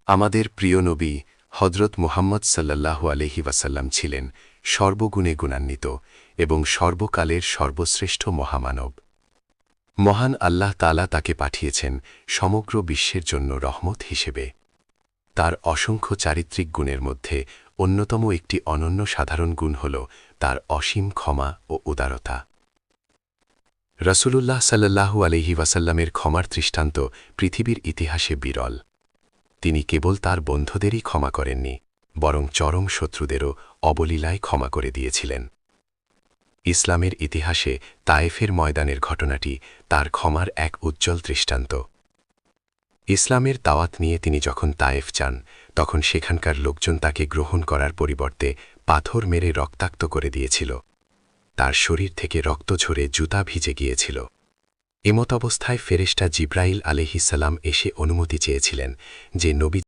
আমাদের প্রিয় নবী হজরত মুহাম্মদ সাল্লাল্লাহু আলাইহি ওয়াসাল্লাম ছিলেন সর্বগুণে গুণান্বিত এবং সর্বকালের সর্বশ্রেষ্ঠ মহামানব। মহান আল্লাহ তাআলা তাকে পাঠিয়েছেন সমগ্র বিশ্বের জন্য রহমত হিসেবে। তার অসংখ্য চারিত্রিক গুণের মধ্যে অন্যতম একটি অনন্য সাধারণ গুণ হল তার অসীম ক্ষমা ও উদারতা। রাসূলুল্লাহ সাল্লাল্লাহু আলাইহি ওয়াসাল্লামের ক্ষমার দৃষ্টান্ত পৃথিবীর ইতিহাসে বিরল। তিনি কেবল তার বন্ধুদেরই ক্ষমা করেননি, বরং চরম শত্রুদেরও অবলীলায় ক্ষমা করে দিয়েছিলেন। ইসলামের ইতিহাসে তায়েফের ময়দানের ঘটনাটি তার ক্ষমার এক উজ্জ্বল দৃষ্টান্ত। ইসলামের দাওয়াত নিয়ে তিনি যখন তায়েফ যান, তখন সেখানকার লোকজন তাকে গ্রহণ করার পরিবর্তে পাথর মেরে রক্তাক্ত করে দিয়েছিল। তার শরীর থেকে রক্ত ঝরে জুতা ভিজে গিয়েছিল। এমতাবস্থায় ফেরেশতা জিবরাইল আলাইহিস সালাম এসে অনুমতি চেয়েছিলেন যে নবী